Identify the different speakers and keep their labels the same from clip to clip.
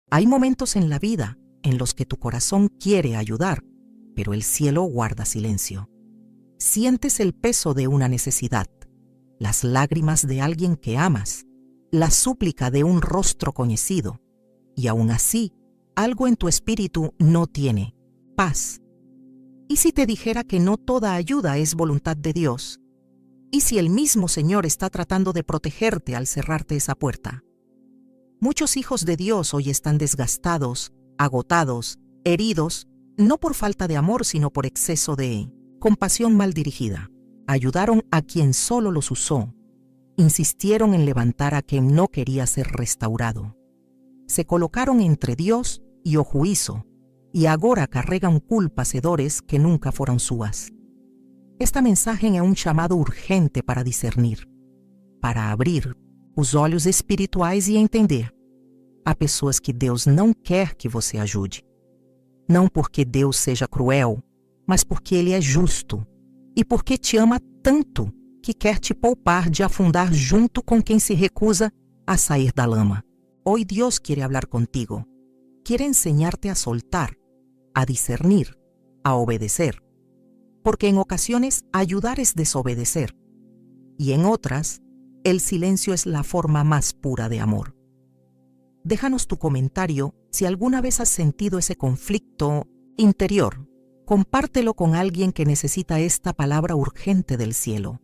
Speaker 1: Hay momentos en la vida en los que tu corazón quiere ayudar, pero el cielo guarda silencio. Sientes el peso de una necesidad, las lágrimas de alguien que amas, la súplica de un rostro conocido, y aún así, algo en tu espíritu no tiene paz. ¿Y si te dijera que no toda ayuda es voluntad de Dios? ¿Y si el mismo Señor está tratando de protegerte al cerrarte esa puerta? Muchos hijos de Dios hoy están desgastados, agotados, heridos, no por falta de amor, sino por exceso de compasión mal dirigida. Ayudaron a quien solo los usó. Insistieron en levantar a quien no quería ser restaurado. Se colocaron entre Dios y o juízo, y agora carregan culpas e dores que nunca foram suas. Esta mensagem é um chamado urgente para discernir, para abrir os olhos espirituais e entender. Há pessoas que Deus não quer que você ajude. Não porque Deus seja cruel, mas porque Ele é justo e porque te ama tanto que quer te poupar de afundar junto com quem se recusa a sair da lama. Hoy Dios quiere hablar contigo. Quiere enseñarte a soltar, a discernir, a obedecer. Porque en ocasiones ayudar es desobedecer. Y en otras, el silencio es la forma más pura de amor. Déjanos tu comentario si alguna vez has sentido ese conflicto interior. Compártelo con alguien que necesita esta palabra urgente del cielo.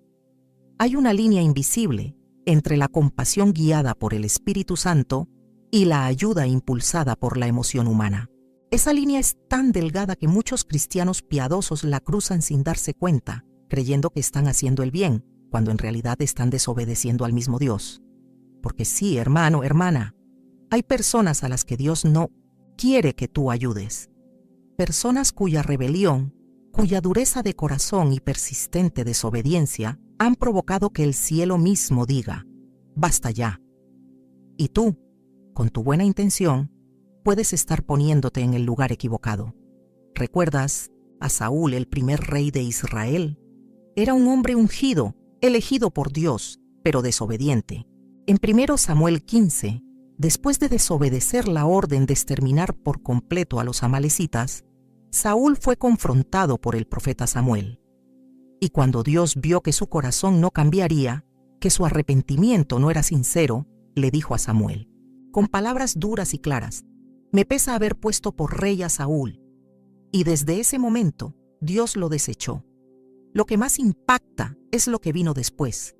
Speaker 1: Hay una línea invisible entre la compasión guiada por el Espíritu Santo y la ayuda impulsada por la emoción humana. Esa línea es tan delgada que muchos cristianos piadosos la cruzan sin darse cuenta, creyendo que están haciendo el bien, cuando en realidad están desobedeciendo al mismo Dios. Porque sí, hermano, hermana, hay personas a las que Dios no quiere que tú ayudes. Personas cuya rebelión, cuya dureza de corazón y persistente desobediencia han provocado que el cielo mismo diga, basta ya. Y tú, con tu buena intención, puedes estar poniéndote en el lugar equivocado. ¿Recuerdas a Saúl, el primer rey de Israel? Era un hombre ungido, elegido por Dios, pero desobediente. En 1 Samuel 15, después de desobedecer la orden de exterminar por completo a los amalecitas, Saúl fue confrontado por el profeta Samuel. Y cuando Dios vio que su corazón no cambiaría, que su arrepentimiento no era sincero, le dijo a Samuel, con palabras duras y claras, me pesa haber puesto por rey a Saúl. Y desde ese momento, Dios lo desechó. Lo que más impacta es lo que vino después.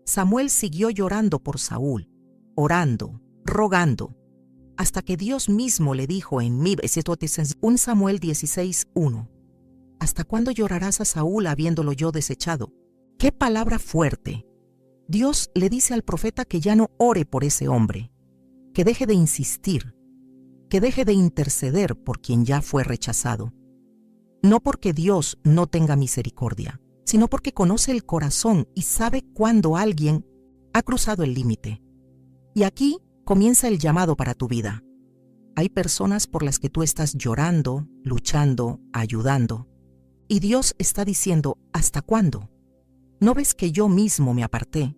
Speaker 1: Samuel siguió llorando por Saúl, orando, rogando, hasta que Dios mismo le dijo en 1 Samuel 16:1, ¿hasta cuándo llorarás a Saúl habiéndolo yo desechado? ¡Qué palabra fuerte! Dios le dice al profeta que ya no ore por ese hombre, que deje de insistir, que deje de interceder por quien ya fue rechazado. No porque Dios no tenga misericordia, sino porque conoce el corazón y sabe cuándo alguien ha cruzado el límite. Y aquí comienza el llamado para tu vida. Hay personas por las que tú estás llorando, luchando, ayudando. Y Dios está diciendo, ¿hasta cuándo? ¿No ves que yo mismo me aparté?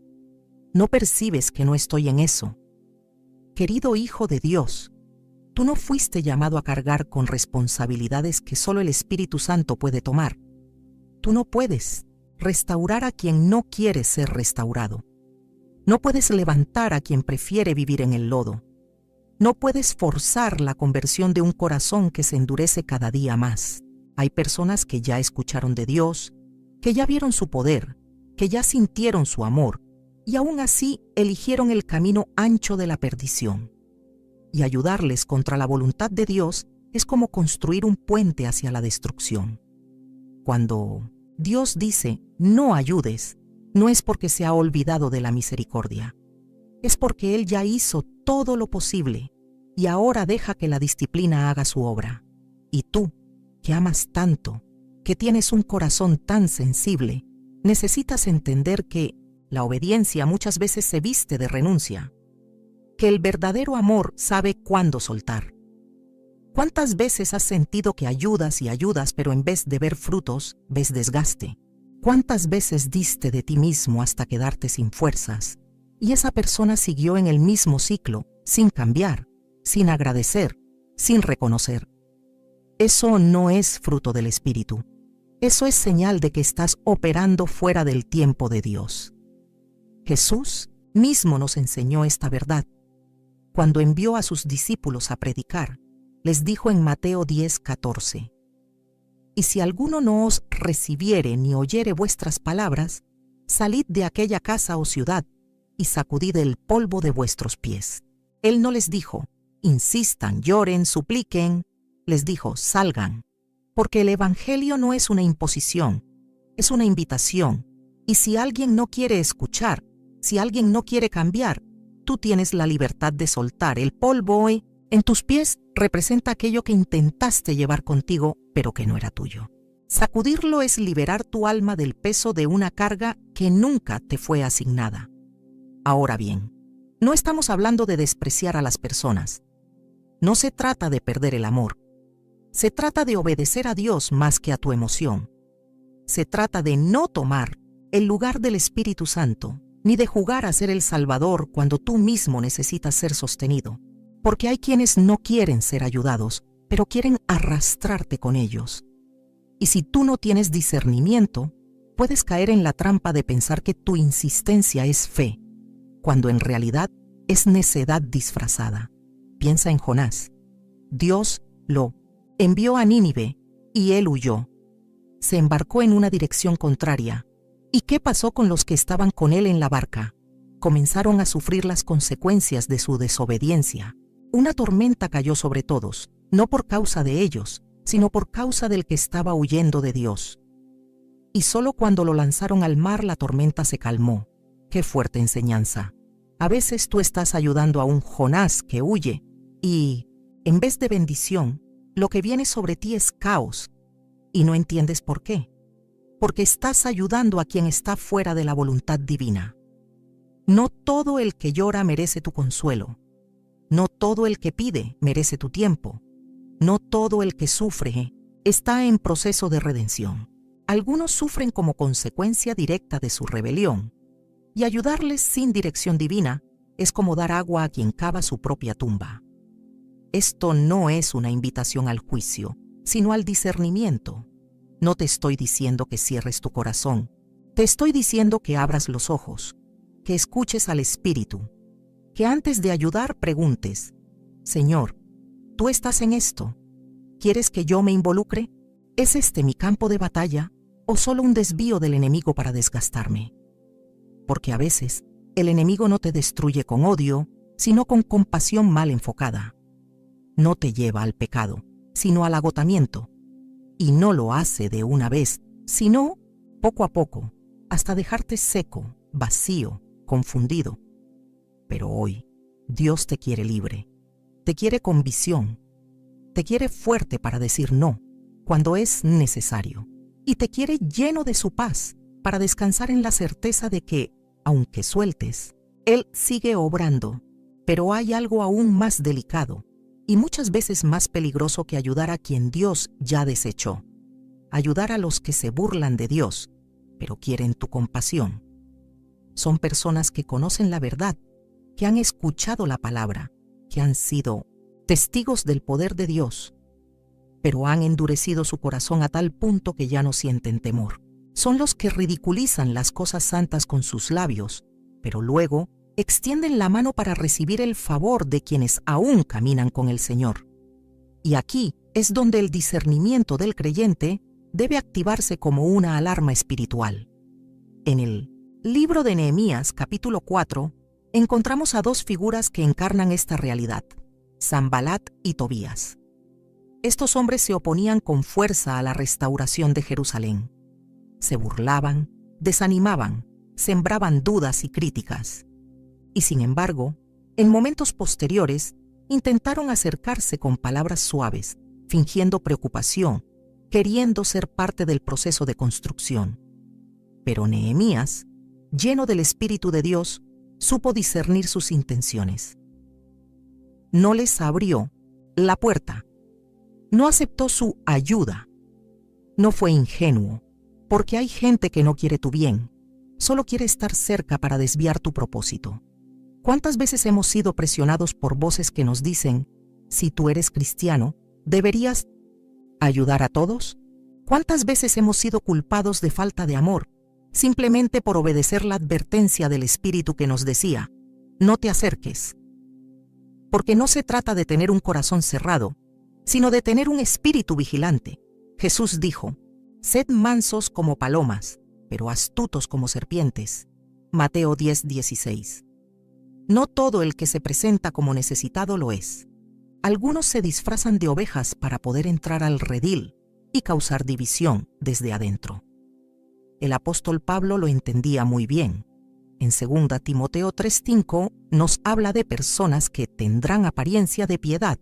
Speaker 1: ¿No percibes que no estoy en eso? Querido hijo de Dios, tú no fuiste llamado a cargar con responsabilidades que solo el Espíritu Santo puede tomar. Tú no puedes restaurar a quien no quiere ser restaurado. No puedes levantar a quien prefiere vivir en el lodo. No puedes forzar la conversión de un corazón que se endurece cada día más. Hay personas que ya escucharon de Dios, que ya vieron su poder, que ya sintieron su amor, y aún así eligieron el camino ancho de la perdición. Y ayudarles contra la voluntad de Dios es como construir un puente hacia la destrucción. Cuando Dios dice, no ayudes, no es porque se ha olvidado de la misericordia. Es porque Él ya hizo todo lo posible y ahora deja que la disciplina haga su obra. Y tú, que amas tanto, que tienes un corazón tan sensible, necesitas entender que la obediencia muchas veces se viste de renuncia, que el verdadero amor sabe cuándo soltar. ¿Cuántas veces has sentido que ayudas y ayudas, pero en vez de ver frutos, ves desgaste? ¿Cuántas veces diste de ti mismo hasta quedarte sin fuerzas? Y esa persona siguió en el mismo ciclo, sin cambiar, sin agradecer, sin reconocer. Eso no es fruto del Espíritu. Eso es señal de que estás operando fuera del tiempo de Dios. Jesús mismo nos enseñó esta verdad. Cuando envió a sus discípulos a predicar, les dijo en Mateo 10:14: «Y si alguno no os recibiere ni oyere vuestras palabras, salid de aquella casa o ciudad y sacudid el polvo de vuestros pies». Él no les dijo: insistan, lloren, supliquen. Les dijo: salgan, porque el Evangelio no es una imposición, es una invitación. Y si alguien no quiere escuchar, si alguien no quiere cambiar, tú tienes la libertad de soltar. El polvo en tus pies representa aquello que intentaste llevar contigo, pero que no era tuyo. Sacudirlo es liberar tu alma del peso de una carga que nunca te fue asignada. Ahora bien, no estamos hablando de despreciar a las personas. No se trata de perder el amor. Se trata de obedecer a Dios más que a tu emoción. Se trata de no tomar el lugar del Espíritu Santo, ni de jugar a ser el Salvador cuando tú mismo necesitas ser sostenido. Porque hay quienes no quieren ser ayudados, pero quieren arrastrarte con ellos. Y si tú no tienes discernimiento, puedes caer en la trampa de pensar que tu insistencia es fe, cuando en realidad es necedad disfrazada. Piensa en Jonás. Dios lo envió a Nínive y él huyó. Se embarcó en una dirección contraria. ¿Y qué pasó con los que estaban con él en la barca? Comenzaron a sufrir las consecuencias de su desobediencia. Una tormenta cayó sobre todos, no por causa de ellos, sino por causa del que estaba huyendo de Dios. Y solo cuando lo lanzaron al mar la tormenta se calmó. ¡Qué fuerte enseñanza! A veces tú estás ayudando a un Jonás que huye y, en vez de bendición, lo que viene sobre ti es caos y no entiendes por qué. Porque estás ayudando a quien está fuera de la voluntad divina. No todo el que llora merece tu consuelo. No todo el que pide merece tu tiempo. No todo el que sufre está en proceso de redención. Algunos sufren como consecuencia directa de su rebelión, y ayudarles sin dirección divina es como dar agua a quien cava su propia tumba. Esto no es una invitación al juicio, sino al discernimiento. No te estoy diciendo que cierres tu corazón, te estoy diciendo que abras los ojos, que escuches al Espíritu, que antes de ayudar preguntes: Señor, ¿tú estás en esto? ¿Quieres que yo me involucre? ¿Es este mi campo de batalla o solo un desvío del enemigo para desgastarme? Porque a veces el enemigo no te destruye con odio, sino con compasión mal enfocada. No te lleva al pecado, sino al agotamiento. Y no lo hace de una vez, sino poco a poco, hasta dejarte seco, vacío, confundido. Pero hoy, Dios te quiere libre, te quiere con visión, te quiere fuerte para decir no cuando es necesario, y te quiere lleno de su paz para descansar en la certeza de que, aunque sueltes, Él sigue obrando. Pero hay algo aún más delicado y muchas veces más peligroso que ayudar a quien Dios ya desechó. Ayudar a los que se burlan de Dios, pero quieren tu compasión. Son personas que conocen la verdad, que han escuchado la palabra, que han sido testigos del poder de Dios, pero han endurecido su corazón a tal punto que ya no sienten temor. Son los que ridiculizan las cosas santas con sus labios, pero luego extienden la mano para recibir el favor de quienes aún caminan con el Señor. Y aquí es donde el discernimiento del creyente debe activarse como una alarma espiritual. En el libro de Nehemías, capítulo 4, encontramos a dos figuras que encarnan esta realidad: Sanbalat y Tobías. Estos hombres se oponían con fuerza a la restauración de Jerusalén. Se burlaban, desanimaban, sembraban dudas y críticas. Y sin embargo, en momentos posteriores, intentaron acercarse con palabras suaves, fingiendo preocupación, queriendo ser parte del proceso de construcción. Pero Nehemías, lleno del Espíritu de Dios, supo discernir sus intenciones. No les abrió la puerta. No aceptó su ayuda. No fue ingenuo, porque hay gente que no quiere tu bien, solo quiere estar cerca para desviar tu propósito. ¿Cuántas veces hemos sido presionados por voces que nos dicen Si tú eres cristiano, ¿deberías ayudar a todos? ¿Cuántas veces hemos sido culpados de falta de amor, simplemente por obedecer la advertencia del Espíritu que nos decía, no te acerques? Porque no se trata de tener un corazón cerrado, sino de tener un espíritu vigilante. Jesús dijo, sed mansos como palomas, pero astutos como serpientes. Mateo 10:16. No todo el que se presenta como necesitado lo es. Algunos se disfrazan de ovejas para poder entrar al redil y causar división desde adentro. El apóstol Pablo lo entendía muy bien. En 2 Timoteo 3:5 nos habla de personas que tendrán apariencia de piedad,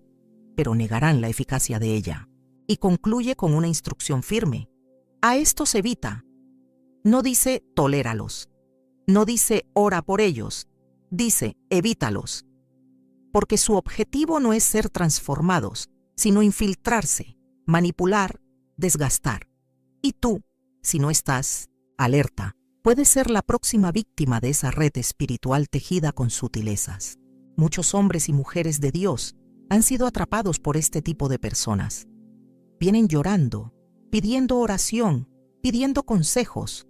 Speaker 1: pero negarán la eficacia de ella. Y concluye con una instrucción firme. A estos evita. No dice toléralos. No dice ora por ellos. Dice evítalos. Porque su objetivo no es ser transformados, sino infiltrarse, manipular, desgastar. Y tú, si no estás alerta, puedes ser la próxima víctima de esa red espiritual tejida con sutilezas. Muchos hombres y mujeres de Dios han sido atrapados por este tipo de personas. Vienen llorando, pidiendo oración, pidiendo consejos,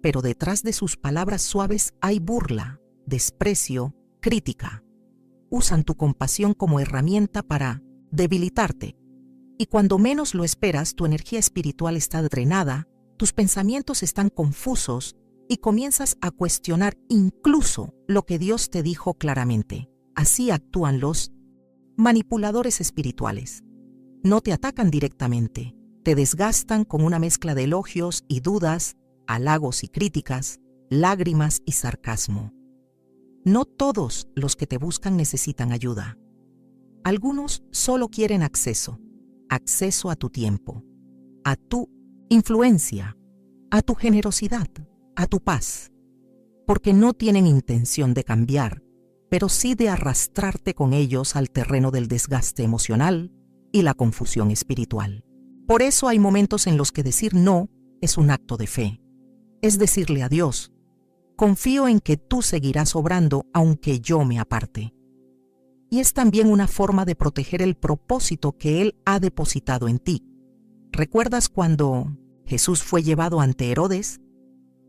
Speaker 1: pero detrás de sus palabras suaves hay burla, desprecio, crítica. Usan tu compasión como herramienta para debilitarte. Y cuando menos lo esperas, tu energía espiritual está drenada, tus pensamientos están confusos y comienzas a cuestionar incluso lo que Dios te dijo claramente. Así actúan los manipuladores espirituales. No te atacan directamente, te desgastan con una mezcla de elogios y dudas, halagos y críticas, lágrimas y sarcasmo. No todos los que te buscan necesitan ayuda. Algunos solo quieren acceso a tu tiempo, a tu influencia, a tu generosidad, a tu paz, porque no tienen intención de cambiar, pero sí de arrastrarte con ellos al terreno del desgaste emocional y la confusión espiritual. Por eso hay momentos en los que decir no es un acto de fe. Es decirle a Dios, confío en que tú seguirás obrando aunque yo me aparte. Y es también una forma de proteger el propósito que Él ha depositado en ti. ¿Recuerdas cuando Jesús fue llevado ante Herodes?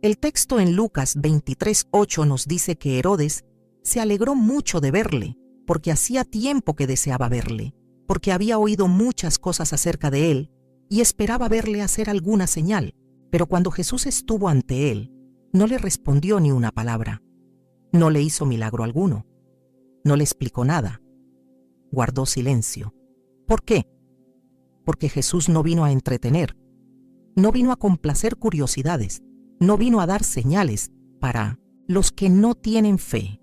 Speaker 1: El texto en Lucas 23:8 nos dice que Herodes se alegró mucho de verle, porque hacía tiempo que deseaba verle, porque había oído muchas cosas acerca de él y esperaba verle hacer alguna señal. Pero cuando Jesús estuvo ante él, no le respondió ni una palabra. No le hizo milagro alguno. No le explicó nada. Guardó silencio. ¿Por qué? Porque Jesús no vino a entretener, no vino a complacer curiosidades, no vino a dar señales para los que no tienen fe.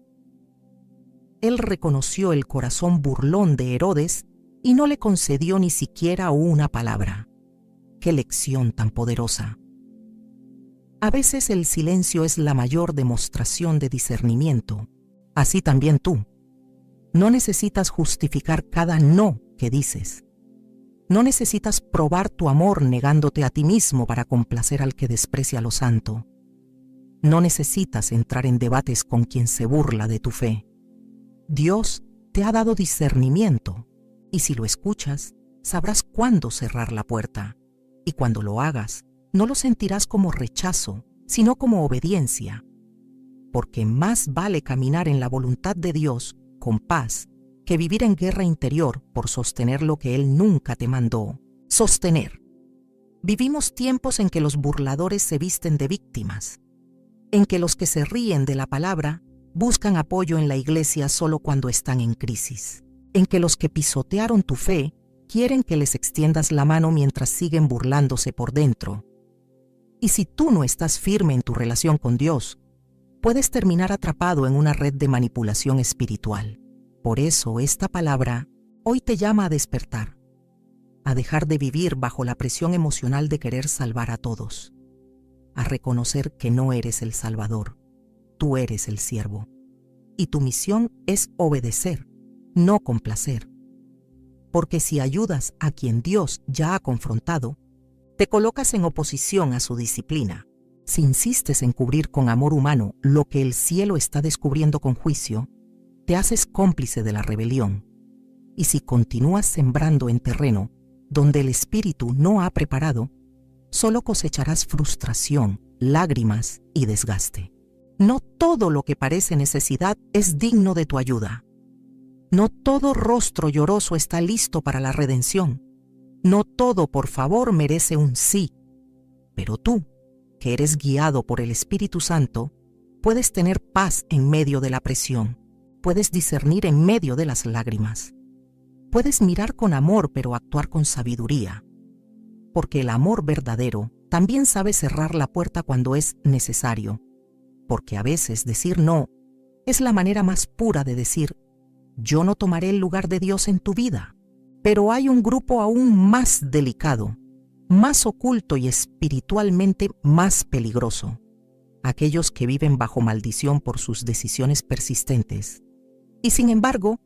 Speaker 1: Él reconoció el corazón burlón de Herodes y no le concedió ni siquiera una palabra. ¡Qué lección tan poderosa! A veces el silencio es la mayor demostración de discernimiento. Así también tú. No necesitas justificar cada no que dices. No necesitas probar tu amor negándote a ti mismo para complacer al que desprecia lo santo. No necesitas entrar en debates con quien se burla de tu fe. Dios te ha dado discernimiento, y si lo escuchas, sabrás cuándo cerrar la puerta. Y cuando lo hagas, no lo sentirás como rechazo, sino como obediencia. Porque más vale caminar en la voluntad de Dios con paz que vivir en guerra interior por sostener lo que Él nunca te mandó sostener. Vivimos tiempos en que los burladores se visten de víctimas, en que los que se ríen de la palabra buscan apoyo en la iglesia solo cuando están en crisis, en que los que pisotearon tu fe quieren que les extiendas la mano mientras siguen burlándose por dentro. Y si tú no estás firme en tu relación con Dios, puedes terminar atrapado en una red de manipulación espiritual. Por eso esta palabra hoy te llama a despertar, a dejar de vivir bajo la presión emocional de querer salvar a todos, a reconocer que no eres el Salvador, tú eres el siervo, y tu misión es obedecer, no complacer. Porque si ayudas a quien Dios ya ha confrontado, te colocas en oposición a su disciplina. Si insistes en cubrir con amor humano lo que el cielo está descubriendo con juicio, te haces cómplice de la rebelión. Y si continúas sembrando en terreno donde el Espíritu no ha preparado, solo cosecharás frustración, lágrimas y desgaste. No todo lo que parece necesidad es digno de tu ayuda. No todo rostro lloroso está listo para la redención. No todo por favor merece un sí. Pero tú, que eres guiado por el Espíritu Santo, puedes tener paz en medio de la presión. Puedes discernir en medio de las lágrimas. Puedes mirar con amor pero actuar con sabiduría. Porque el amor verdadero también sabe cerrar la puerta cuando es necesario. Porque a veces decir no es la manera más pura de decir: yo no tomaré el lugar de Dios en tu vida. Pero hay un grupo aún más delicado, más oculto y espiritualmente más peligroso. Aquellos que viven bajo maldición por sus decisiones persistentes. Y sin embargo,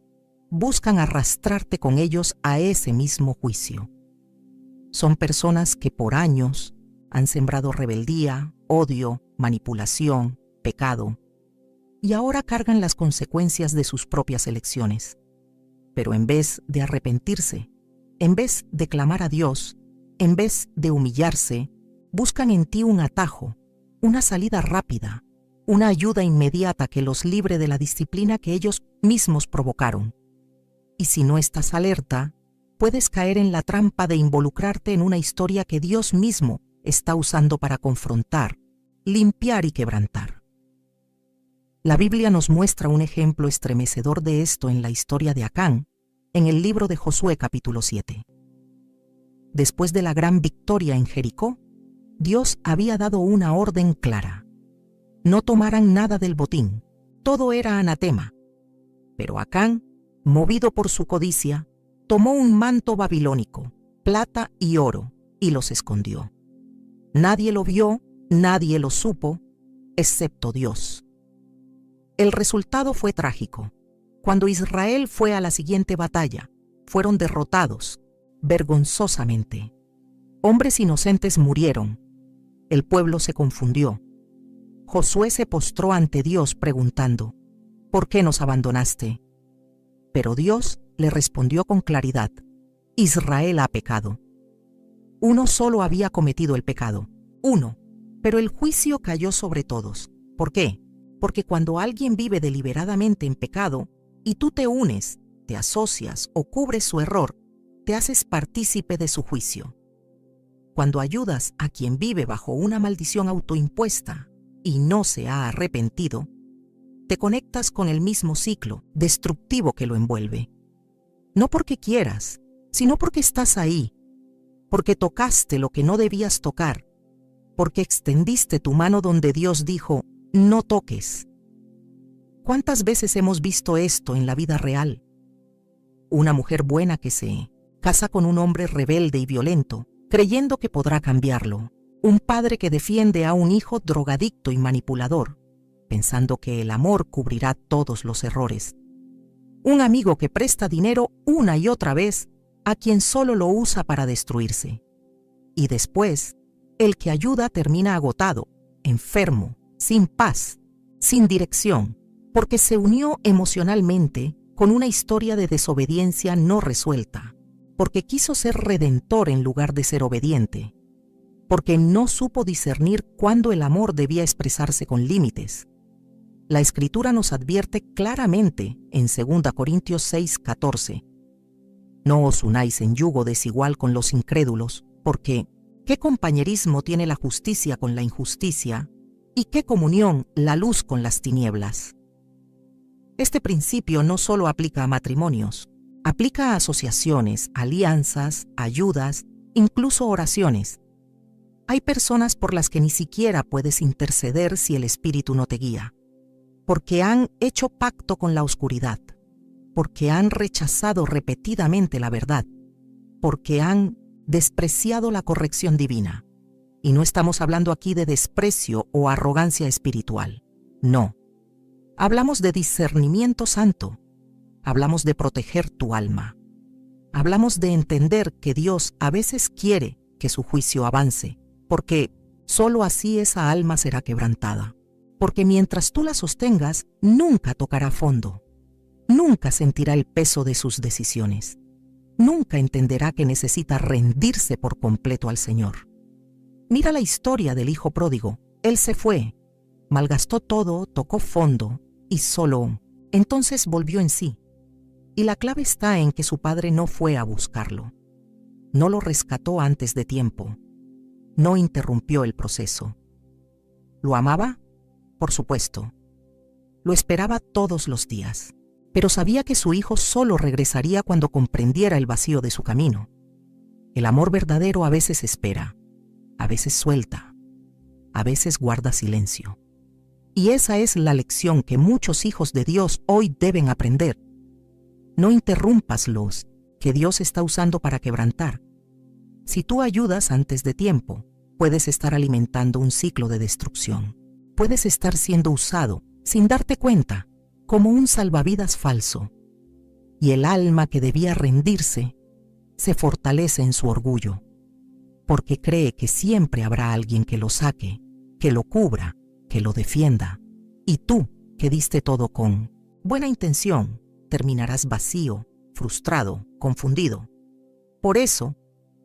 Speaker 1: buscan arrastrarte con ellos a ese mismo juicio. Son personas que por años han sembrado rebeldía, odio, manipulación, pecado, y ahora cargan las consecuencias de sus propias elecciones. Pero en vez de arrepentirse, en vez de clamar a Dios, en vez de humillarse, buscan en ti un atajo, una salida rápida, una ayuda inmediata que los libre de la disciplina que ellos mismos provocaron. Y si no estás alerta, puedes caer en la trampa de involucrarte en una historia que Dios mismo está usando para confrontar, limpiar y quebrantar. La Biblia nos muestra un ejemplo estremecedor de esto en la historia de Acán, en el libro de Josué capítulo 7. Después de la gran victoria en Jericó, Dios había dado una orden clara: no tomaran nada del botín, todo era anatema. Pero Acán, movido por su codicia, tomó un manto babilónico, plata y oro, y los escondió. Nadie lo vio, nadie lo supo, excepto Dios. El resultado fue trágico. Cuando Israel fue a la siguiente batalla, fueron derrotados, vergonzosamente. Hombres inocentes murieron. El pueblo se confundió. Josué se postró ante Dios preguntando: ¿por qué nos abandonaste? Pero Dios le respondió con claridad: Israel ha pecado. Uno solo había cometido el pecado, uno, pero el juicio cayó sobre todos. ¿Por qué? Porque cuando alguien vive deliberadamente en pecado y tú te unes, te asocias o cubres su error, te haces partícipe de su juicio. Cuando ayudas a quien vive bajo una maldición autoimpuesta y no se ha arrepentido, te conectas con el mismo ciclo destructivo que lo envuelve. No porque quieras, sino porque estás ahí, porque tocaste lo que no debías tocar, porque extendiste tu mano donde Dios dijo: no toques. ¿Cuántas veces hemos visto esto en la vida real? Una mujer buena que se casa con un hombre rebelde y violento, creyendo que podrá cambiarlo. Un padre que defiende a un hijo drogadicto y manipulador, pensando que el amor cubrirá todos los errores. Un amigo que presta dinero una y otra vez a quien solo lo usa para destruirse. Y después, el que ayuda termina agotado, enfermo, sin paz, sin dirección, porque se unió emocionalmente con una historia de desobediencia no resuelta, porque quiso ser redentor en lugar de ser obediente, porque no supo discernir cuándo el amor debía expresarse con límites. La Escritura nos advierte claramente en 2 Corintios 6:14: no os unáis en yugo desigual con los incrédulos, porque ¿qué compañerismo tiene la justicia con la injusticia? ¿Y qué comunión la luz con las tinieblas? Este principio no solo aplica a matrimonios, aplica a asociaciones, alianzas, ayudas, incluso oraciones. Hay personas por las que ni siquiera puedes interceder si el Espíritu no te guía, porque han hecho pacto con la oscuridad, porque han rechazado repetidamente la verdad, porque han despreciado la corrección divina. Y no estamos hablando aquí de desprecio o arrogancia espiritual. No. Hablamos de discernimiento santo. Hablamos de proteger tu alma. Hablamos de entender que Dios a veces quiere que su juicio avance, porque solo así esa alma será quebrantada. Porque mientras tú la sostengas, nunca tocará fondo. Nunca sentirá el peso de sus decisiones. Nunca entenderá que necesita rendirse por completo al Señor. Mira la historia del hijo pródigo. Él se fue, malgastó todo, tocó fondo y solo entonces volvió en sí. Y la clave está en que su padre no fue a buscarlo. No lo rescató antes de tiempo. No interrumpió el proceso. ¿Lo amaba? Por supuesto. Lo esperaba todos los días, pero sabía que su hijo solo regresaría cuando comprendiera el vacío de su camino. El amor verdadero a veces espera, a veces suelta, a veces guarda silencio. Y esa es la lección que muchos hijos de Dios hoy deben aprender. No interrumpas los que Dios está usando para quebrantar. Si tú ayudas antes de tiempo, puedes estar alimentando un ciclo de destrucción. Puedes estar siendo usado, sin darte cuenta, como un salvavidas falso. Y el alma que debía rendirse, se fortalece en su orgullo, porque cree que siempre habrá alguien que lo saque, que lo cubra, que lo defienda. Y tú, que diste todo con buena intención, terminarás vacío, frustrado, confundido. Por eso,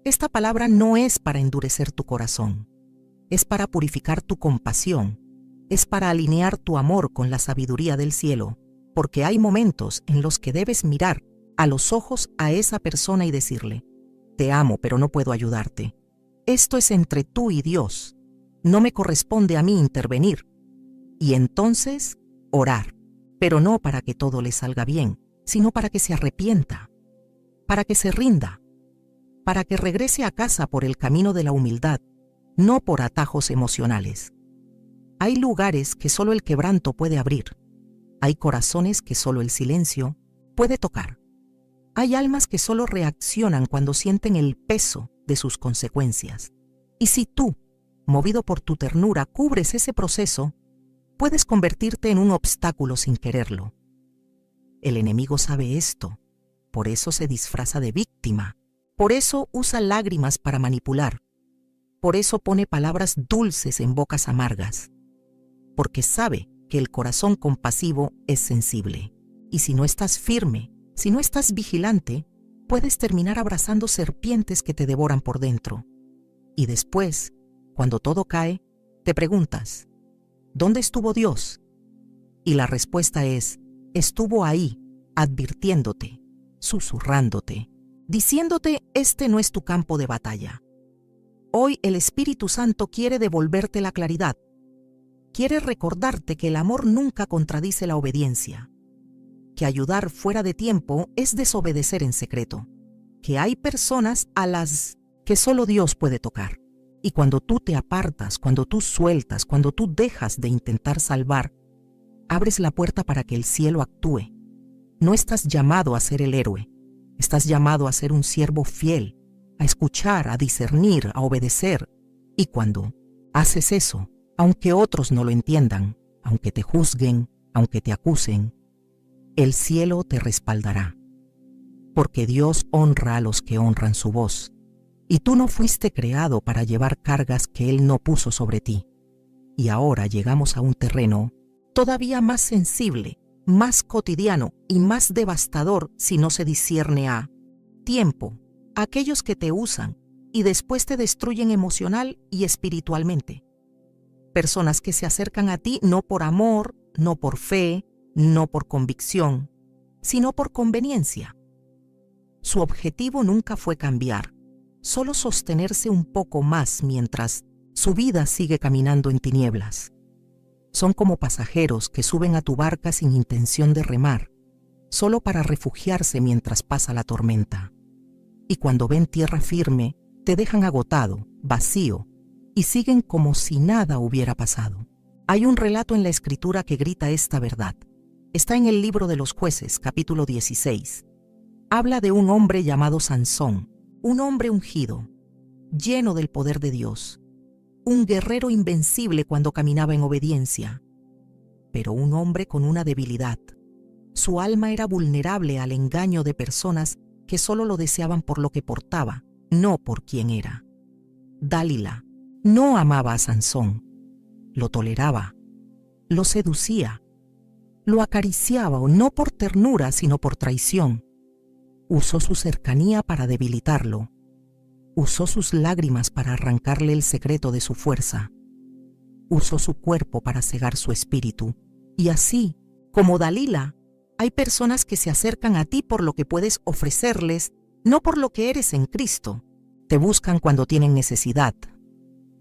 Speaker 1: esta palabra no es para endurecer tu corazón, es para purificar tu compasión, es para alinear tu amor con la sabiduría del cielo, porque hay momentos en los que debes mirar a los ojos a esa persona y decirle: te amo, pero no puedo ayudarte. Esto es entre tú y Dios. No me corresponde a mí intervenir. Y entonces, orar, pero no para que todo le salga bien, sino para que se arrepienta, para que se rinda, para que regrese a casa por el camino de la humildad, no por atajos emocionales. Hay lugares que solo el quebranto puede abrir. Hay corazones que solo el silencio puede tocar. Hay almas que solo reaccionan cuando sienten el peso de sus consecuencias. Y si tú, movido por tu ternura, cubres ese proceso, puedes convertirte en un obstáculo sin quererlo. El enemigo sabe esto, por eso se disfraza de víctima, por eso usa lágrimas para manipular, por eso pone palabras dulces en bocas amargas, porque sabe que el corazón compasivo es sensible, y si no estás firme, si no estás vigilante, puedes terminar abrazando serpientes que te devoran por dentro. Y después, cuando todo cae, te preguntas: ¿dónde estuvo Dios? Y la respuesta es: estuvo ahí, advirtiéndote, susurrándote, diciéndote: este no es tu campo de batalla. Hoy el Espíritu Santo quiere devolverte la claridad. Quiere recordarte que el amor nunca contradice la obediencia, que ayudar fuera de tiempo es desobedecer en secreto, que hay personas a las que solo Dios puede tocar. Y cuando tú te apartas, cuando tú sueltas, cuando tú dejas de intentar salvar, abres la puerta para que el cielo actúe. No estás llamado a ser el héroe, estás llamado a ser un siervo fiel, a escuchar, a discernir, a obedecer. Y cuando haces eso, aunque otros no lo entiendan, aunque te juzguen, aunque te acusen, el cielo te respaldará. Porque Dios honra a los que honran su voz. Y tú no fuiste creado para llevar cargas que Él no puso sobre ti. Y ahora llegamos a un terreno todavía más sensible, más cotidiano y más devastador si no se discierne a tiempo, aquellos que te usan y después te destruyen emocional y espiritualmente. Personas que se acercan a ti no por amor, no por fe, no por convicción, sino por conveniencia. Su objetivo nunca fue cambiar, solo sostenerse un poco más mientras su vida sigue caminando en tinieblas. Son como pasajeros que suben a tu barca sin intención de remar, solo para refugiarse mientras pasa la tormenta. Y cuando ven tierra firme, te dejan agotado, vacío, y siguen como si nada hubiera pasado. Hay un relato en la Escritura que grita esta verdad. Está en el libro de los Jueces, capítulo 16. Habla de un hombre llamado Sansón, un hombre ungido, lleno del poder de Dios, un guerrero invencible cuando caminaba en obediencia, pero un hombre con una debilidad. Su alma era vulnerable al engaño de personas que solo lo deseaban por lo que portaba, no por quién era. Dalila no amaba a Sansón, lo toleraba, lo seducía, Lo acariciaba, no por ternura, sino por traición. Usó su cercanía para debilitarlo. Usó sus lágrimas para arrancarle el secreto de su fuerza. Usó su cuerpo para cegar su espíritu. Y así, como Dalila, hay personas que se acercan a ti por lo que puedes ofrecerles, no por lo que eres en Cristo. Te buscan cuando tienen necesidad.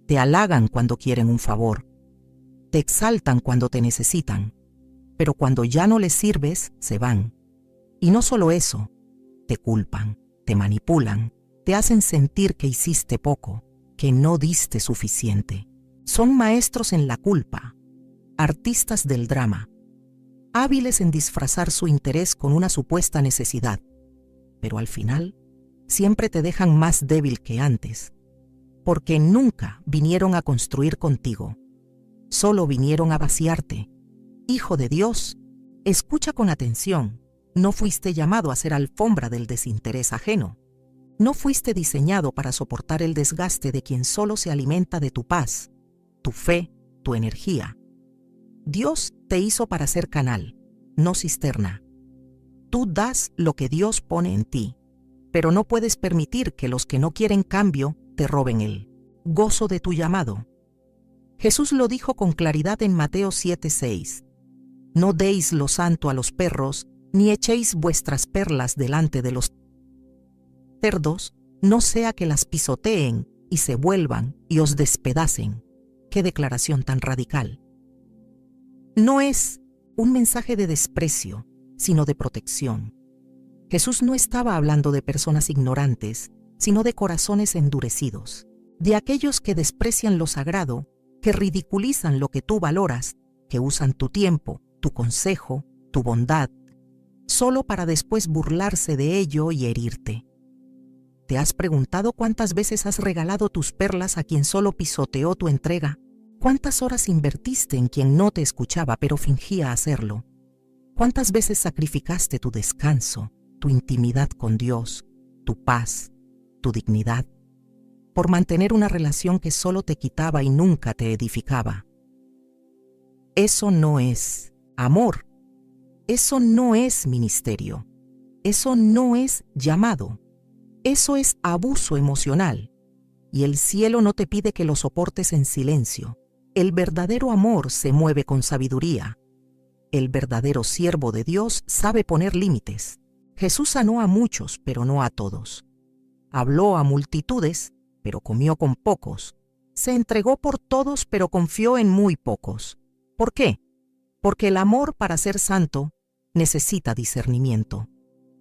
Speaker 1: Te halagan cuando quieren un favor. Te exaltan cuando te necesitan. Pero cuando ya no les sirves, se van. Y no solo eso, te culpan, te manipulan, te hacen sentir que hiciste poco, que no diste suficiente. Son maestros en la culpa, artistas del drama, hábiles en disfrazar su interés con una supuesta necesidad, pero al final siempre te dejan más débil que antes, porque nunca vinieron a construir contigo, solo vinieron a vaciarte. Hijo de Dios, escucha con atención. No fuiste llamado a ser alfombra del desinterés ajeno. No fuiste diseñado para soportar el desgaste de quien solo se alimenta de tu paz, tu fe, tu energía. Dios te hizo para ser canal, no cisterna. Tú das lo que Dios pone en ti, pero no puedes permitir que los que no quieren cambio te roben el gozo de tu llamado. Jesús lo dijo con claridad en Mateo 7:6. No deis lo santo a los perros, ni echéis vuestras perlas delante de los cerdos, no sea que las pisoteen y se vuelvan y os despedacen. ¡Qué declaración tan radical! No es un mensaje de desprecio, sino de protección. Jesús no estaba hablando de personas ignorantes, sino de corazones endurecidos, de aquellos que desprecian lo sagrado, que ridiculizan lo que tú valoras, que usan tu tiempo, tu consejo, tu bondad, solo para después burlarse de ello y herirte. ¿Te has preguntado cuántas veces has regalado tus perlas a quien solo pisoteó tu entrega? ¿Cuántas horas invertiste en quien no te escuchaba pero fingía hacerlo? ¿Cuántas veces sacrificaste tu descanso, tu intimidad con Dios, tu paz, tu dignidad, por mantener una relación que solo te quitaba y nunca te edificaba? Eso no es amor. Eso no es ministerio. Eso no es llamado. Eso es abuso emocional. Y el cielo no te pide que lo soportes en silencio. El verdadero amor se mueve con sabiduría. El verdadero siervo de Dios sabe poner límites. Jesús sanó a muchos, pero no a todos. Habló a multitudes, pero comió con pocos. Se entregó por todos, pero confió en muy pocos. ¿Por qué? Porque el amor para ser santo necesita discernimiento.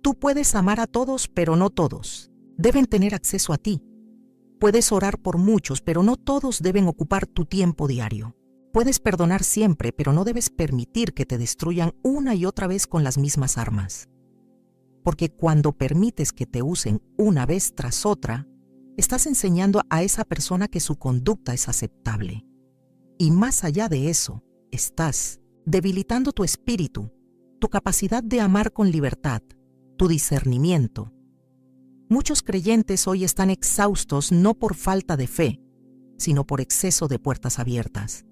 Speaker 1: Tú puedes amar a todos, pero no todos deben tener acceso a ti. Puedes orar por muchos, pero no todos deben ocupar tu tiempo diario. Puedes perdonar siempre, pero no debes permitir que te destruyan una y otra vez con las mismas armas. Porque cuando permites que te usen una vez tras otra, estás enseñando a esa persona que su conducta es aceptable. Y más allá de eso, estás debilitando tu espíritu, tu capacidad de amar con libertad, tu discernimiento. Muchos creyentes hoy están exhaustos no por falta de fe, sino por exceso de puertas abiertas.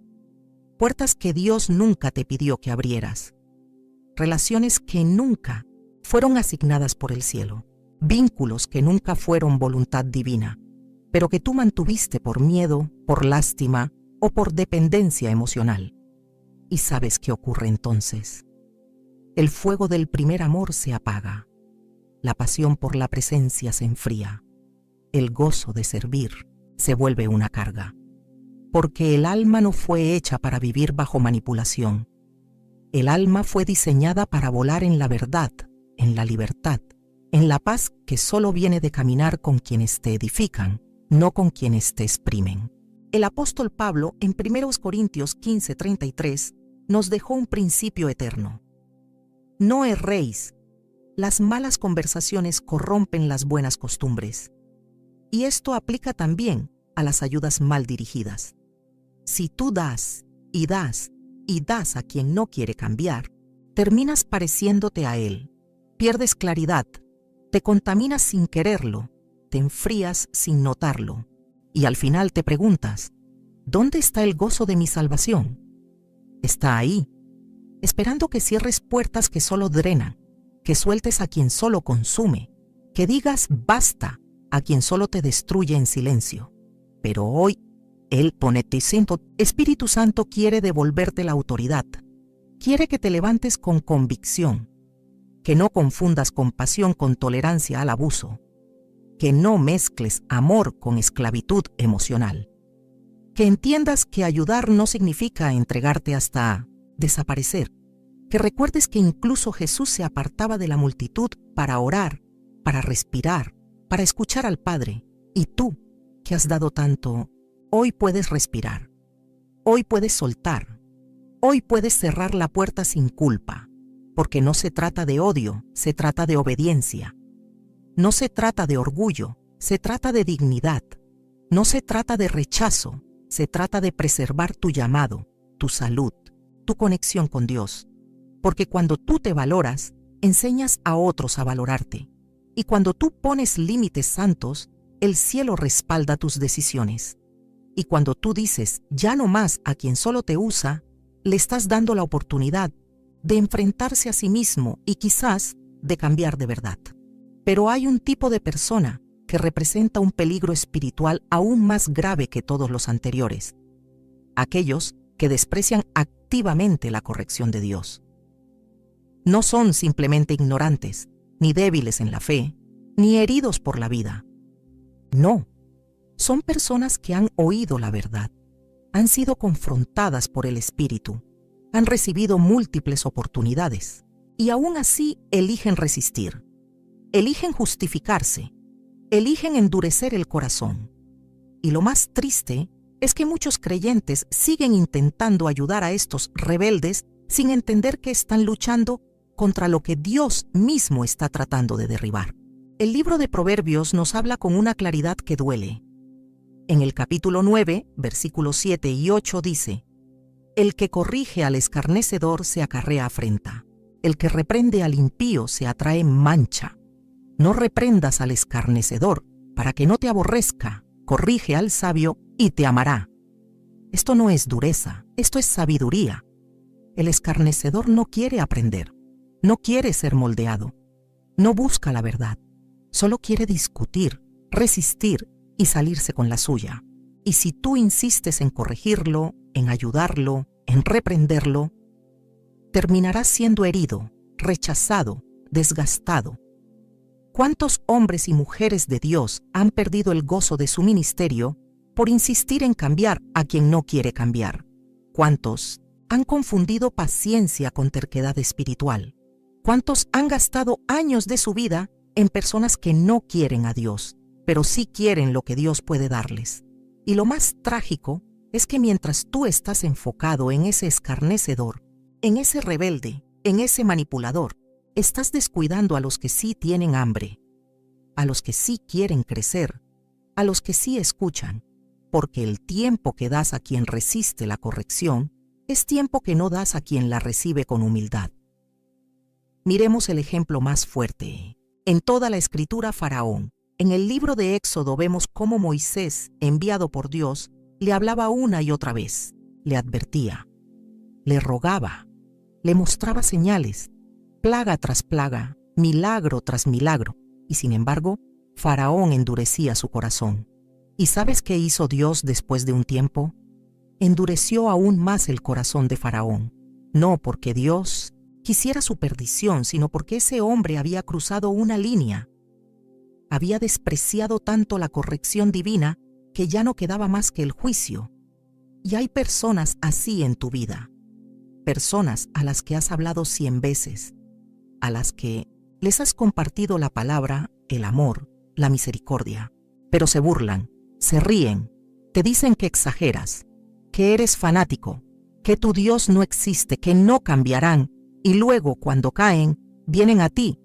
Speaker 1: Puertas que Dios nunca te pidió que abrieras. Relaciones que nunca fueron asignadas por el cielo. Vínculos que nunca fueron voluntad divina, pero que tú mantuviste por miedo, por lástima o por dependencia emocional. ¿Y sabes qué ocurre entonces? El fuego del primer amor se apaga. La pasión por la presencia se enfría. El gozo de servir se vuelve una carga. Porque el alma no fue hecha para vivir bajo manipulación. El alma fue diseñada para volar en la verdad, en la libertad, en la paz que solo viene de caminar con quienes te edifican, no con quienes te exprimen. El apóstol Pablo, en 1 Corintios 15:33, nos dejó un principio eterno. No erréis. Las malas conversaciones corrompen las buenas costumbres. Y esto aplica también a las ayudas mal dirigidas. Si tú das y das y das a quien no quiere cambiar, terminas pareciéndote a él. Pierdes claridad, te contaminas sin quererlo, te enfrías sin notarlo. Y al final te preguntas, ¿dónde está el gozo de mi salvación? Está ahí, esperando que cierres puertas que solo drenan, que sueltes a quien solo consume, que digas basta a quien solo te destruye en silencio. Pero hoy, Espíritu Santo quiere devolverte la autoridad. Quiere que te levantes con convicción, que no confundas compasión con tolerancia al abuso, que no mezcles amor con esclavitud emocional, que entiendas que ayudar no significa entregarte hasta desaparecer, que recuerdes que incluso Jesús se apartaba de la multitud para orar, para respirar, para escuchar al Padre, y tú, que has dado tanto, hoy puedes respirar, hoy puedes soltar, hoy puedes cerrar la puerta sin culpa, porque no se trata de odio, se trata de obediencia. No se trata de orgullo, se trata de dignidad. No se trata de rechazo, se trata de preservar tu llamado, tu salud, tu conexión con Dios. Porque cuando tú te valoras, enseñas a otros a valorarte. Y cuando tú pones límites santos, el cielo respalda tus decisiones. Y cuando tú dices ya no más a quien solo te usa, le estás dando la oportunidad de enfrentarse a sí mismo y quizás de cambiar de verdad. Pero hay un tipo de persona que representa un peligro espiritual aún más grave que todos los anteriores. Aquellos que desprecian activamente la corrección de Dios. No son simplemente ignorantes, ni débiles en la fe, ni heridos por la vida. No, son personas que han oído la verdad, han sido confrontadas por el Espíritu, han recibido múltiples oportunidades y aún así eligen resistir. Eligen justificarse, eligen endurecer el corazón. Y lo más triste es que muchos creyentes siguen intentando ayudar a estos rebeldes sin entender que están luchando contra lo que Dios mismo está tratando de derribar. El libro de Proverbios nos habla con una claridad que duele. En el capítulo 9, versículos 7 y 8 dice: El que corrige al escarnecedor se acarrea afrenta, el que reprende al impío se atrae mancha. No reprendas al escarnecedor, para que no te aborrezca. Corrige al sabio y te amará. Esto no es dureza, esto es sabiduría. El escarnecedor no quiere aprender, no quiere ser moldeado, no busca la verdad, solo quiere discutir, resistir y salirse con la suya. Y si tú insistes en corregirlo, en ayudarlo, en reprenderlo, terminarás siendo herido, rechazado, desgastado. ¿Cuántos hombres y mujeres de Dios han perdido el gozo de su ministerio por insistir en cambiar a quien no quiere cambiar? ¿Cuántos han confundido paciencia con terquedad espiritual? ¿Cuántos han gastado años de su vida en personas que no quieren a Dios, pero sí quieren lo que Dios puede darles? Y lo más trágico es que mientras tú estás enfocado en ese escarnecedor, en ese rebelde, en ese manipulador, estás descuidando a los que sí tienen hambre, a los que sí quieren crecer, a los que sí escuchan, porque el tiempo que das a quien resiste la corrección es tiempo que no das a quien la recibe con humildad. Miremos el ejemplo más fuerte. En toda la Escritura, Faraón. En el libro de Éxodo vemos cómo Moisés, enviado por Dios, le hablaba una y otra vez, le advertía, le rogaba, le mostraba señales, plaga tras plaga, milagro tras milagro, y sin embargo, Faraón endurecía su corazón. ¿Y sabes qué hizo Dios después de un tiempo? Endureció aún más el corazón de Faraón, no porque Dios quisiera su perdición, sino porque ese hombre había cruzado una línea. Había despreciado tanto la corrección divina que ya no quedaba más que el juicio. Y hay personas así en tu vida, personas a las que has hablado 100 veces, a las que les has compartido la palabra, el amor, la misericordia, pero se burlan, se ríen, te dicen que exageras, que eres fanático, que tu Dios no existe, que no cambiarán, y luego cuando caen, vienen a ti,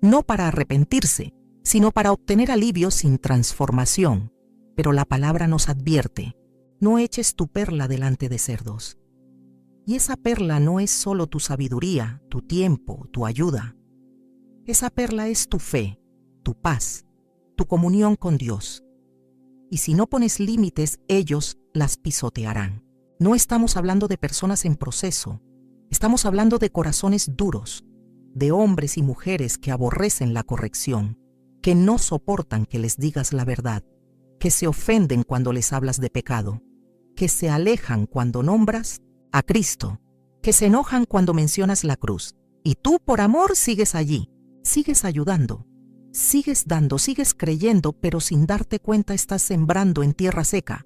Speaker 1: no para arrepentirse, sino para obtener alivio sin transformación. Pero la palabra nos advierte, no eches tu perla delante de cerdos. Y esa perla no es solo tu sabiduría, tu tiempo, tu ayuda. Esa perla es tu fe, tu paz, tu comunión con Dios. Y si no pones límites, ellos las pisotearán. No estamos hablando de personas en proceso, Estamos hablando de corazones duros, de hombres y mujeres que aborrecen la corrección, que no soportan que les digas la verdad, que se ofenden cuando les hablas de pecado, que se alejan cuando nombras a Cristo, que se enojan cuando mencionas la cruz. Y tú por amor sigues allí, sigues ayudando, sigues dando, sigues creyendo, pero sin darte cuenta estás sembrando en tierra seca.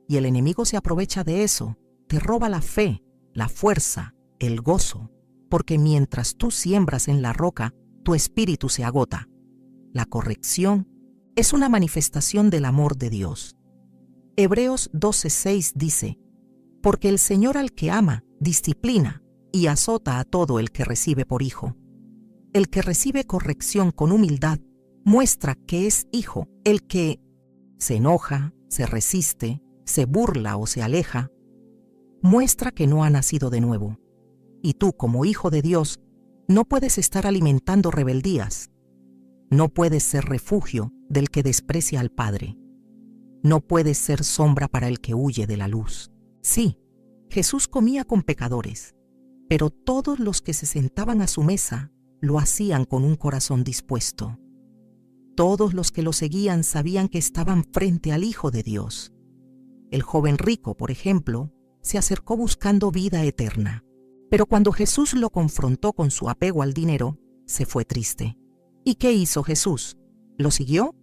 Speaker 1: Y el enemigo se aprovecha de eso, te roba la fe, la fuerza, el gozo, porque mientras tú siembras en la roca, tu espíritu se agota. La corrección es una manifestación del amor de Dios. Hebreos 12:6 dice: porque el Señor al que ama, disciplina y azota a todo el que recibe por hijo. El que recibe corrección con humildad muestra que es hijo. El que se enoja, se resiste, se burla o se aleja, muestra que no ha nacido de nuevo. Y tú, como hijo de Dios, no puedes estar alimentando rebeldías. No puedes ser refugio del que desprecia al Padre. No puedes ser sombra para el que huye de la luz. Sí, Jesús comía con pecadores, pero todos los que se sentaban a su mesa lo hacían con un corazón dispuesto. Todos los que lo seguían sabían que estaban frente al Hijo de Dios. El joven rico, por ejemplo, se acercó buscando vida eterna, pero cuando Jesús lo confrontó con su apego al dinero, se fue triste. ¿Y qué hizo Jesús? ¿Lo siguió?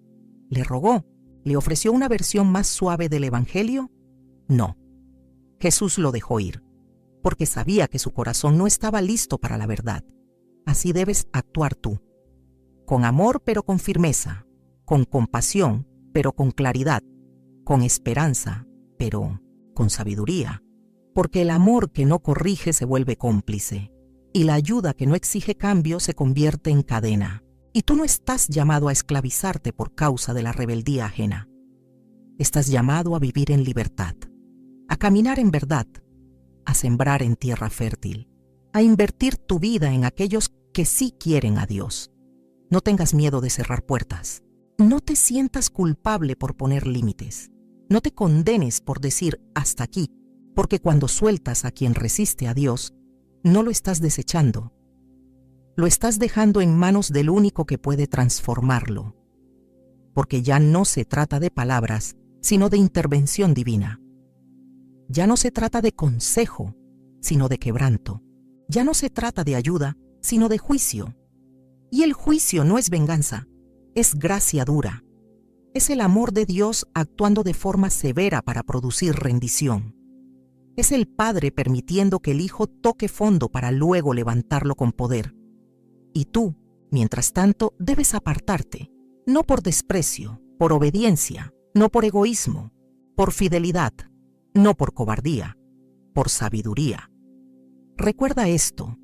Speaker 1: ¿Le rogó? ¿Le ofreció una versión más suave del Evangelio? No. Jesús lo dejó ir, porque sabía que su corazón no estaba listo para la verdad. Así debes actuar tú, con amor pero con firmeza, con compasión pero con claridad, con esperanza pero con sabiduría, porque el amor que no corrige se vuelve cómplice, y la ayuda que no exige cambio se convierte en cadena. Y tú no estás llamado a esclavizarte por causa de la rebeldía ajena. Estás llamado a vivir en libertad, a caminar en verdad, a sembrar en tierra fértil, a invertir tu vida en aquellos que sí quieren a Dios. No tengas miedo de cerrar puertas. No te sientas culpable por poner límites. No te condenes por decir hasta aquí, porque cuando sueltas a quien resiste a Dios, no lo estás desechando. Lo estás dejando en manos del único que puede transformarlo. Porque ya no se trata de palabras, sino de intervención divina. Ya no se trata de consejo, sino de quebranto. Ya no se trata de ayuda, sino de juicio. Y el juicio no es venganza, es gracia dura. Es el amor de Dios actuando de forma severa para producir rendición. Es el Padre permitiendo que el Hijo toque fondo para luego levantarlo con poder. Y tú, mientras tanto, debes apartarte, no por desprecio, por obediencia, no por egoísmo, por fidelidad, no por cobardía, por sabiduría. Recuerda esto: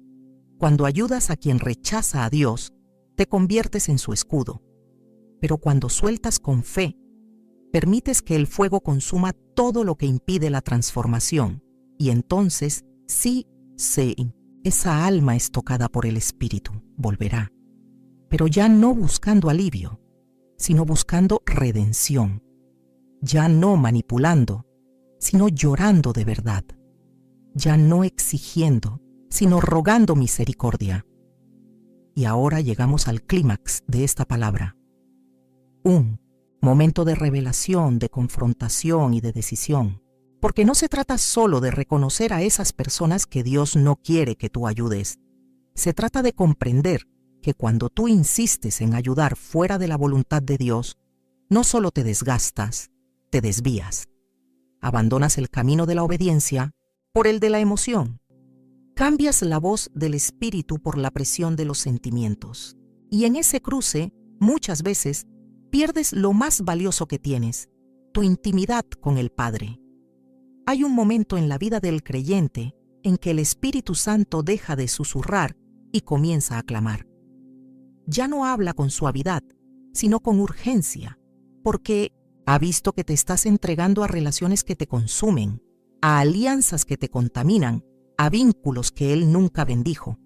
Speaker 1: cuando ayudas a quien rechaza a Dios, te conviertes en su escudo. Pero cuando sueltas con fe, permites que el fuego consuma todo lo que impide la transformación, y entonces sí, esa alma es tocada por el Espíritu, volverá, pero ya no buscando alivio, sino buscando redención, ya no manipulando, sino llorando de verdad, ya no exigiendo, sino rogando misericordia. Y ahora llegamos al clímax de esta palabra. Un momento de revelación, de confrontación y de decisión. Porque no se trata solo de reconocer a esas personas que Dios no quiere que tú ayudes. Se trata de comprender que cuando tú insistes en ayudar fuera de la voluntad de Dios, no solo te desgastas, te desvías. Abandonas el camino de la obediencia por el de la emoción. Cambias la voz del espíritu por la presión de los sentimientos. Y en ese cruce, muchas veces, pierdes lo más valioso que tienes, tu intimidad con el Padre. Hay un momento en la vida del creyente en que el Espíritu Santo deja de susurrar y comienza a clamar. Ya no habla con suavidad, sino con urgencia, porque ha visto que te estás entregando a relaciones que te consumen, a alianzas que te contaminan, a vínculos que Él nunca bendijo.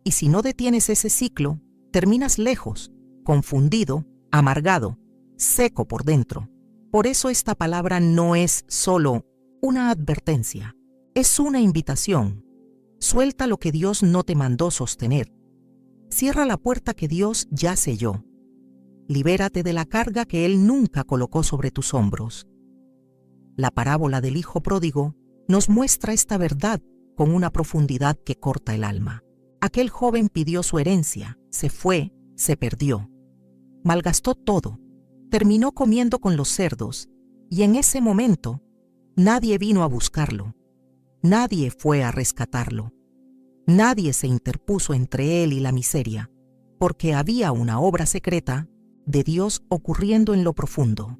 Speaker 1: Y si no detienes ese ciclo, terminas lejos, confundido, amargado, seco por dentro. Por eso esta palabra no es solo una advertencia, es una invitación. Suelta lo que Dios no te mandó sostener. Cierra la puerta que Dios ya selló. Libérate de la carga que Él nunca colocó sobre tus hombros. La parábola del hijo pródigo nos muestra esta verdad con una profundidad que corta el alma. Aquel joven pidió su herencia, se fue, se perdió. Malgastó todo, terminó comiendo con los cerdos, y en ese momento nadie vino a buscarlo. Nadie fue a rescatarlo. Nadie se interpuso entre él y la miseria, porque había una obra secreta de Dios ocurriendo en lo profundo.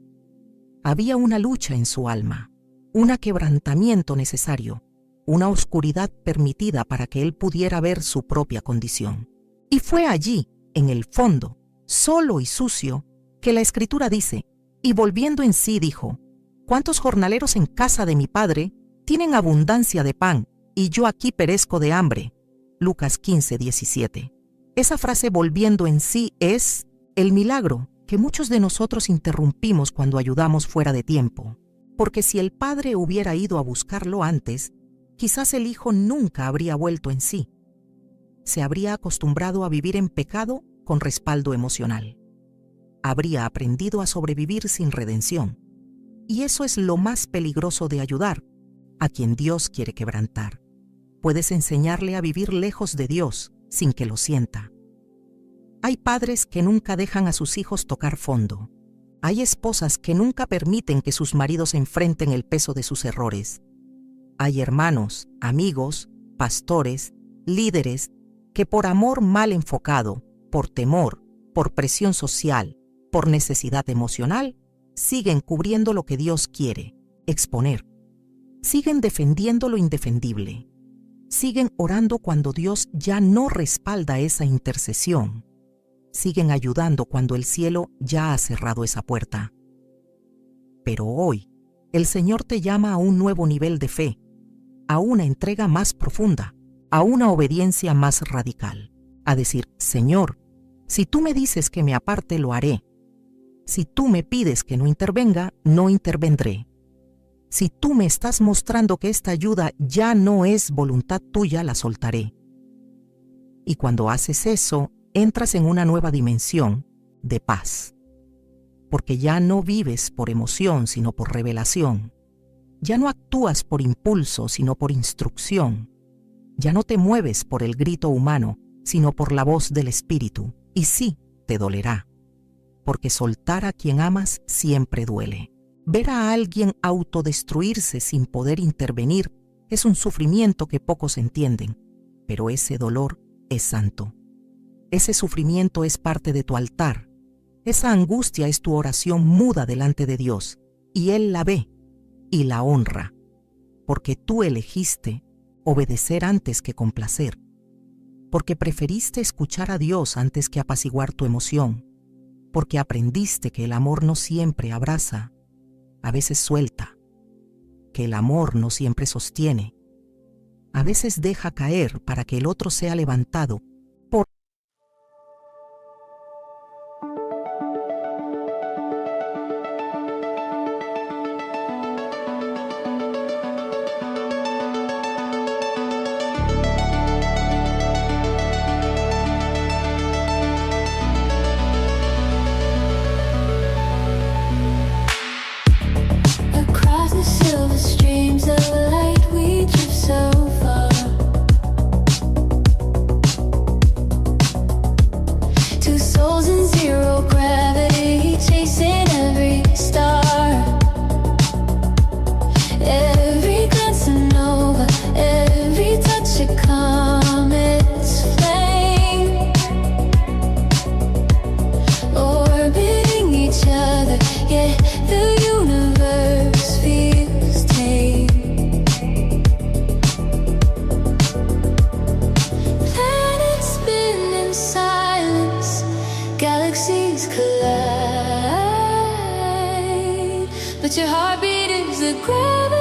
Speaker 1: Había una lucha en su alma, un quebrantamiento necesario, una oscuridad permitida para que él pudiera ver su propia condición. Y fue allí, en el fondo, solo y sucio, que la Escritura dice, y volviendo en sí dijo, ¿cuántos jornaleros en casa de mi padre tienen abundancia de pan, y yo aquí perezco de hambre? Lucas 15:17. Esa frase volviendo en sí es el milagro que muchos de nosotros interrumpimos cuando ayudamos fuera de tiempo, porque si el padre hubiera ido a buscarlo antes, quizás el hijo nunca habría vuelto en sí. Se habría acostumbrado a vivir en pecado con respaldo emocional. Habría aprendido a sobrevivir sin redención. Y eso es lo más peligroso de ayudar a quien Dios quiere quebrantar. Puedes enseñarle a vivir lejos de Dios sin que lo sienta. Hay padres que nunca dejan a sus hijos tocar fondo. Hay esposas que nunca permiten que sus maridos enfrenten el peso de sus errores. Hay hermanos, amigos, pastores, líderes que por amor mal enfocado, por temor, por presión social, por necesidad emocional, siguen cubriendo lo que Dios quiere, exponer. Siguen defendiendo lo indefendible. Siguen orando cuando Dios ya no respalda esa intercesión. Siguen ayudando cuando el cielo ya ha cerrado esa puerta. Pero hoy, el Señor te llama a un nuevo nivel de fe, a una entrega más profunda, a una obediencia más radical, a decir, Señor, si tú me dices que me aparte, lo haré. Si tú me pides que no intervenga, no intervendré. Si tú me estás mostrando que esta ayuda ya no es voluntad tuya, la soltaré. Y cuando haces eso, entras en una nueva dimensión de paz. Porque ya no vives por emoción, sino por revelación. Ya no actúas por impulso, sino por instrucción. Ya no te mueves por el grito humano, sino por la voz del Espíritu. Y sí, te dolerá. Porque soltar a quien amas siempre duele. Ver a alguien autodestruirse sin poder intervenir es un sufrimiento que pocos entienden, pero ese dolor es santo. Ese sufrimiento es parte de tu altar. Esa angustia es tu oración muda delante de Dios, y Él la ve y la honra, porque tú elegiste obedecer antes que complacer, porque preferiste escuchar a Dios antes que apaciguar tu emoción, porque aprendiste que el amor no siempre abraza, a veces suelta, que el amor no siempre sostiene, a veces deja caer para que el otro sea levantado.
Speaker 2: Across the silver streams of light we drift so far. Two souls in zero gravity chasing every star. Every glance a nova, every touch a comet's flame. Orbiting each other, yet the universe feels tame. Planets spin in silence, galaxies collide, but your heartbeat is the gravity.